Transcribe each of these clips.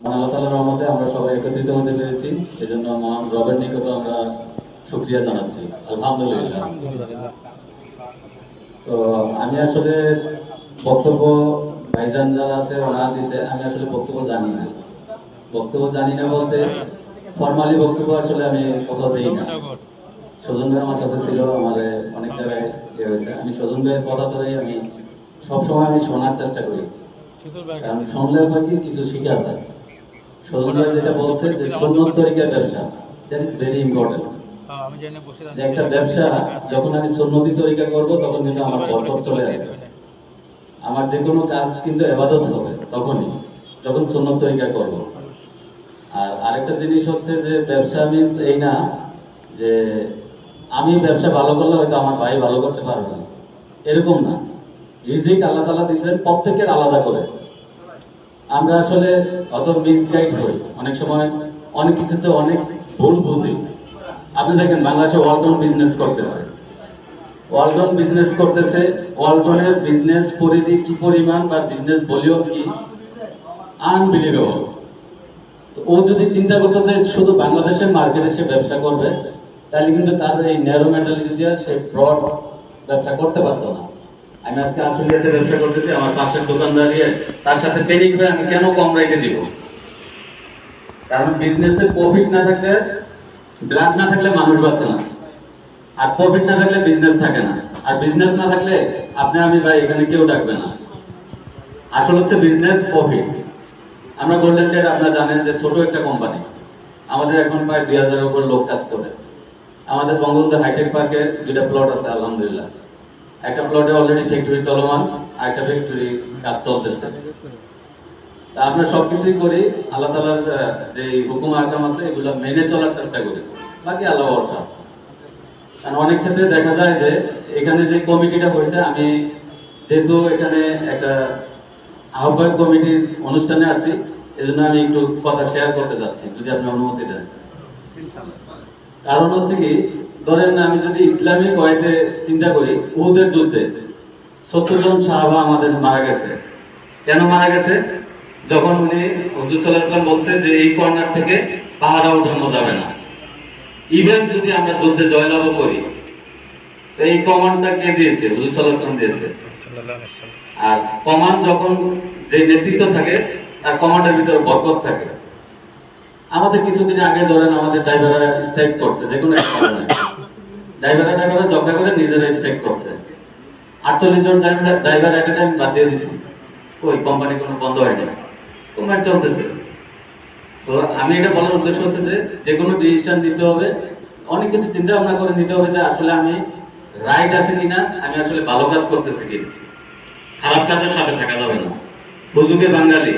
আল্লাহ তাআলার রহমতে আমরা সবাই একত্রিত হতে পেরেছি। সেজন্য মহান রবের নিকট আমরা শুকরিয়া জানাচ্ছি, আলহামদুলিল্লাহ। তো আমি আসলে বক্তব্য ভাইজান যারা আছে ওরা দিছে, আমি আসলে বক্তব্য জানি না। বক্তব্য জানি না বলতে ফর্মালি বক্তব্য আসলে আমি কোথাও দিই না। সজন ভাই আমার সাথে ছিল, আমার অনেক জায়গায় ইয়ে হয়েছে। আমি সজন ভাইয়ের কথা ধরেই আমি সবসময় আমি শোনার চেষ্টা করি, কারণ শুনলে হয় কি কিছু শিকার হয়। সজন ভাই যেটা বলছে যে সুন্নত তরিকার ব্যবসা, দ্যাট ইজ ভেরি ইম্পর্টেন্ট। যে একটা ব্যবসা যখন আমি সুন্নতি তরিকা করব তখন কিন্তু আমার বরকত চলে আসবে। আমার যে কোনো কাজ কিন্তু ইবাদত হবে তখনই, যখন সুন্নত তরিকা করব। আর আরেকটা জিনিস হচ্ছে যে ব্যবসা মিন্স এই না যে আমি ব্যবসা ভালো করলে হয়তো আমার ভাই ভালো করতে পারবে না, এরকম না। রিজিক আল্লাহ তাআলা দিয়েছেন প্রত্যেকের আলাদা করে। আমরা আসলে অত মিসগাইড হই অনেক সময়, অনেক কিছুতে অনেক ভুল বুঝি। আপনি দেখেন বাংলাদেশে ওয়ালটন বিজনেস করতেছে, ওয়ালটন বিজনেস করতেছে, ওয়ালটনের বিজনেস পরিধি কি পরিমাণ বা বিজনেস ভলিউম কি, আনবিলিভেবল। তো ও যদি চিন্তা করতো যে শুধু বাংলাদেশের মার্কেটে সে ব্যবসা করবে, তাহলে কিন্তু তার এই ন্যারো মেন্টালিটি দিয়ে সে ব্রড ব্যবসা করতে পারতো না। আমি আজকে আশুলিয়াতে ব্যবসা করতেছি, আমার পাশের দোকানদারি তার সাথে পেনিক হয়ে আমি কেন কম রেটে দিব? কারণ বিজনেসে প্রফিট না থাকলে, ব্লাড না থাকলে মানুষ বাঁচে না, আর প্রফিট না থাকলে বিজনেস থাকে না, আর বিজনেস না থাকলে আপনি আমি ভাই এখানে কেউ ডাকবে না। আসল হচ্ছে বিজনেস প্রফিট। আমরা গোল্ডেন টেট আপনারা জানেন যে ছোট একটা কোম্পানি, আমাদের এখন প্রায় 2000-এর উপর লোক কাজ করে। আমাদের বঙ্গবন্ধু হাইটেক পার্কে 2টা প্লট আছে আলহামদুলিল্লাহ। একটা প্লটে অলরেডি ফ্যাক্টরি চলমান, আর একটা ফ্যাক্টরি কাজ চলতেছে। তা আমরা সবকিছুই করি আল্লাহ তাআলার যে হুকুম আহকাম আছে এগুলো মেনে চলার চেষ্টা করি, বাকি আল্লাহ ভরসা। কারণ অনেক ক্ষেত্রে দেখা যায় যে এখানে যে কমিটিটা হয়েছে, আমি যেহেতু এখানে একটা আহ্বায়ক কমিটির অনুষ্ঠানে আছি, এজন্য আমি একটু কথা শেয়ার করতে যাচ্ছি, যদি আপনি অনুমতি দেন। কারণ হচ্ছে কি, ধরেন আমি যদি ইসলামিক ওয়েতে চিন্তা করি, উহুদের যুদ্ধে 70 জন সাহাবা আমাদের মারা গেছে। কেন মারা গেছে? যখন উনি হুজুর সাল্লাল্লাহু আলাইহি ওয়াসাল্লাম বলছে যে এই কর্নার থেকে পাহারা উঠানো যাবে না। ইভেন যদি আমরা যুদ্ধে জয়লাভ করি, তো এই কমান্ডটা কে দিয়েছে? হুজুর সাল্লাল্লাহু আলাইহি ওয়াসাল্লাম দিয়েছে। আর কমান্ড যখন যে নেতৃত্ব থাকে, তার কমান্ডের ভিতরে বরকত থাকে। আমাদের কিছুদিন আগে ধরেন আমাদের ড্রাইভাররা স্ট্রাইক করছে, যে কোনো একটা কারণে ড্রাইভাররা ঝগড়া করে নিজেরা স্ট্রাইক করছে। 48 জন ড্রাইভার একটা টাইম বাদ দিয়ে দিচ্ছে। ওই কোম্পানি কোনো বন্ধ হয়নি, কোম্পানি চলতেছে। তো আমি এটা বলার উদ্দেশ্য হচ্ছে যে যে কোনো ডিসিশন নিতে হবে, অনেক কিছু চিন্তা ভাবনা করে নিতে হবে যে আসলে আমি রাইট আছি কিনা, আমি আসলে ভালো কাজ করতেছি কিনা। খারাপ কাজের সাথে থাকা যাবে না। হুজুগে বাঙালি,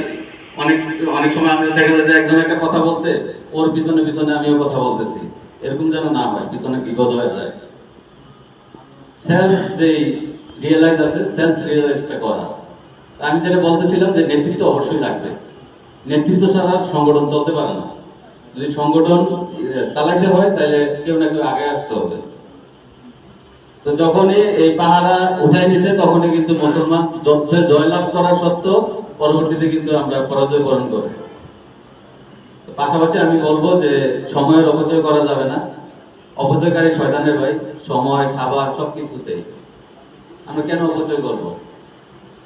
অনেক অনেক সময় আমরা দেখা যায় যে একজন একটা কথা বলছে, ওর পিছনে পিছনে আমিও কথা বলতেছি, এরকম যেন না হয়, পিছনে বিপদ হয়ে যায়। সেলফ যে রিয়েলাইজ আছে, সেলফ রিয়েলাইজটা করা। আমি যেটা বলতেছিলাম যে নেতৃত্ব অবশ্যই লাগবে। নেতৃত্ব ছাড়া সংগঠন চলতে পারে না। যদি সংগঠন চালাইতে হয় তাহলে কেউ না কেউ আগে আসতে হবে। তো যখনই এই পাহারা উঠাই নিছে, তখনই কিন্তু মুসলমান যুদ্ধে জয়লাভ করা সত্ত্বেও পরবর্তীতে কিন্তু আমরা পরাজয় বরণ করি। পাশাপাশি আমি বলবো যে সময়ের অপচয় করা যাবে না। অপচয়কারী শয়তানের ভাই, সময়, খাবার সবকিছুতেই। আমরা কেন অপচয় করবো?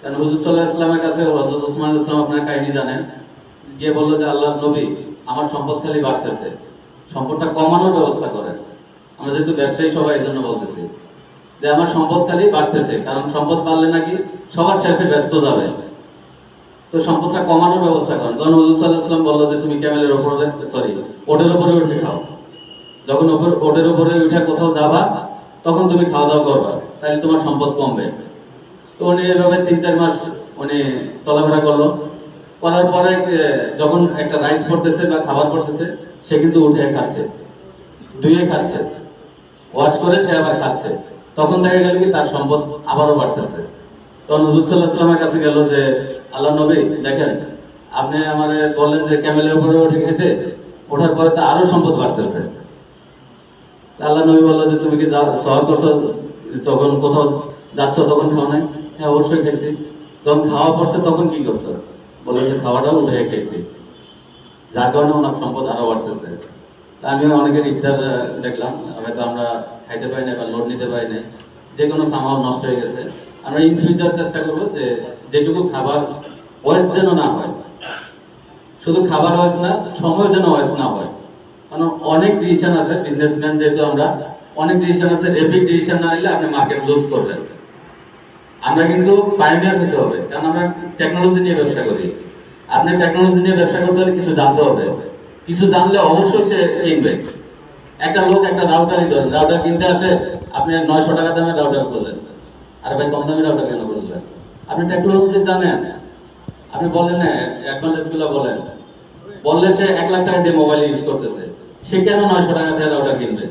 কারণ হুজুর সাল্লাল্লাহু আলাইহি ওয়াসাল্লামের কাছে হযরত ওসমান রাদিয়াল্লাহু আনহু আপনার কাহিনী জানেন, গিয়ে বললো যে আল্লাহর নবী, আমার সম্পদ খালি বাড়তেছে, সম্পদটা কমানোর ব্যবস্থা করেন। আমরা যেহেতু ব্যবসায়ী সবাই এই জন্য বলতেছি যে আমার সম্পদ খালি বাড়তেছে, কারণ সম্পদ বাড়লে নাকি সবার শেষে ব্যস্ত যাবে। তো সম্পদটা কমানোর ব্যবস্থা করেন। তখন হুজুর সাল্লাল্লাহু আলাইহি ওয়াসাল্লাম বললো যে তুমি ক্যামেলের উপরে, সরি, ওটের উপরে উঠে খাও। যখন ওটের উপরে উঠে কোথাও যাবা, তখন তুমি খাওয়া দাওয়া করবা, তাহলে তোমার সম্পদ কমবে। তো উনি এভাবে 3-4 মাস উনি চলাফেরা করলো। করার পরে যখন একটা রাইস পড়তেছে বা খাবার পড়তেছে, সে কিন্তু উঠে খাচ্ছে, ধুয়ে খাচ্ছে, ওয়াশ করে সে আবার খাচ্ছে। তখন দেখা গেল কি তার সম্পদ আবারও বাড়তেছে। তখন হুজুর সাল্লাল্লাহু আলাইহি ওয়াসাল্লামের কাছে গেল যে আল্লাহ নবী, দেখেন আপনি আমাদের বললেন যে ক্যামেলের উপরে উঠে খেতে, ওঠার পরে তো আরো সম্পদ বাড়তেছে। আল্লাহ নবী বললো যে তুমি কি সওয়াল করছো, তখন কোথাও যাচ্ছ তখন খাও নাই? হ্যাঁ অবশ্যই খাইছি। যখন খাওয়া পড়ছে তখন কি করছো? বলে যে খাওয়াটাও উঠে খাইছি। যার কারণে ওনার সম্পদ আরো বাড়তেছে। তা আমিও অনেকের ইফতার দেখলাম, হয়তো আমরা খাইতে পারি না বা লোড নিতে পারি না, যে কোনো সামাল নষ্ট হয়ে গেছে। আমরা ইন ফিউচার চেষ্টা করবো যে যেটুকু খাবার ওয়েস্ট যেন না হয়, শুধু খাবার ওয়েস্ট না, সময় যেন ওয়েস্ট না হয়। কারণ অনেক ডিসিশন আছে, বিজনেসম্যান যেহেতু আমরা, অনেক ডিসিশন আছে, রেপিড ডিসিশন না নিলে আপনি মার্কেট লুজ করবেন। আমরা কিন্তু পাইনিয়ার হতে হবে, কারণ আমরা টেকনোলজি নিয়ে ব্যবসা করি। আপনি টেকনোলজি নিয়ে ব্যবসা করতে হলে কিছু জানতে হবে, কিছু জানলে অবশ্যই সে কিনবে। একটা লোক একটা রাউটারই ধরেন, রাউটার কিনতে আসে, আপনি 900 টাকা দামের রাউটার করলেন, আর ভাই কম দামি রাউটার কেন করলেন? আপনি টেকনোলজি জানেন, আপনি বলেন না অ্যাডভান্টেজ গুলো বলেন, বললে সে 1 লাখ টাকা দিয়ে মোবাইল ইউজ করতেছে, সে কেন 900 টাকা দিয়ে রাউটার কিনবে?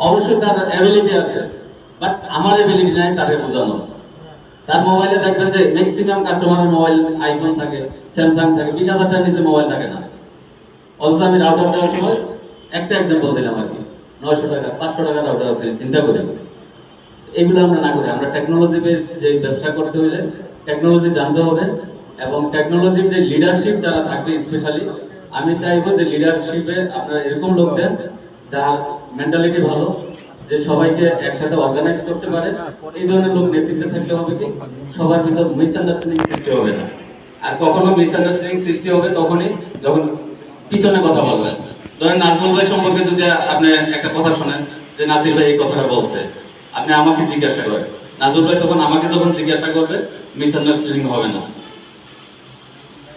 অবশ্যই তার অ্যাবিলিটি আছে, বাট আমার অ্যাবিলিটি নাই তাকে বোঝানো। তার মোবাইলে দেখবেন যে ম্যাক্সিমাম কাস্টমারের মোবাইল আইফোন থাকে, স্যামসাং থাকে, 20,000 টাকার নিচে মোবাইল থাকে না। অবশ্য আমি রাউটার দেওয়ার সময় একটা এক্সাম্পল দিলাম আর কি, 900 টাকা 500 টাকা রাউটার আছে, চিন্তা করি। এগুলো আমরা না করি, আমরা টেকনোলজি বেস যে ব্যবসা করতে হলে টেকনোলজি জানতে হবে, এবং টেকনোলজির যে লিডারশিপ যারা থাকবে স্পেশালি, আমি চাইবো যে লিডারশিপে আপনারা এরকম লোক দেন যার মেন্টালিটি ভালো, যে সবাইকে একসাথে অর্গানাইজ করতে পারে। এই ধরনের লোক নেতৃত্বে থাকলে হবে কি, সবার ভিতর মিসআন্ডারস্ট্যান্ডিং সৃষ্টি হবে না। আর কখনো মিসআন্ডারস্ট্যান্ডিং সৃষ্টি হবে তখনই যখন পিছনে কথা বলবেন। ধরেন নাজমুল ভাই সম্পর্কে যদি আপনি একটা কথা শোনেন যে নাসির ভাই এই কথাটা বলছে, আপনি আমাকে জিজ্ঞাসা করেন, নাজমুল ভাই তখন আমাকে যখন জিজ্ঞাসা করবে, মিসআন্ডারস্ট্যান্ডিং হবে না।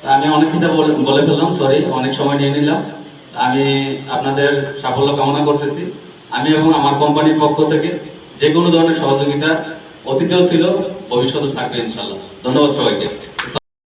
তা আমি অনেক কথা বলে ফেললাম, সরি, অনেক সময় নিয়ে নিলাম। আমি আপনাদের সাফল্য কামনা করতেছি। আমি এবং আমার কোম্পানির পক্ষ থেকে যে কোনো ধরনের সহযোগিতা অতীতেও ছিল, ভবিষ্যতে থাকবে ইনশাল্লাহ। ধন্যবাদ সবাইকে।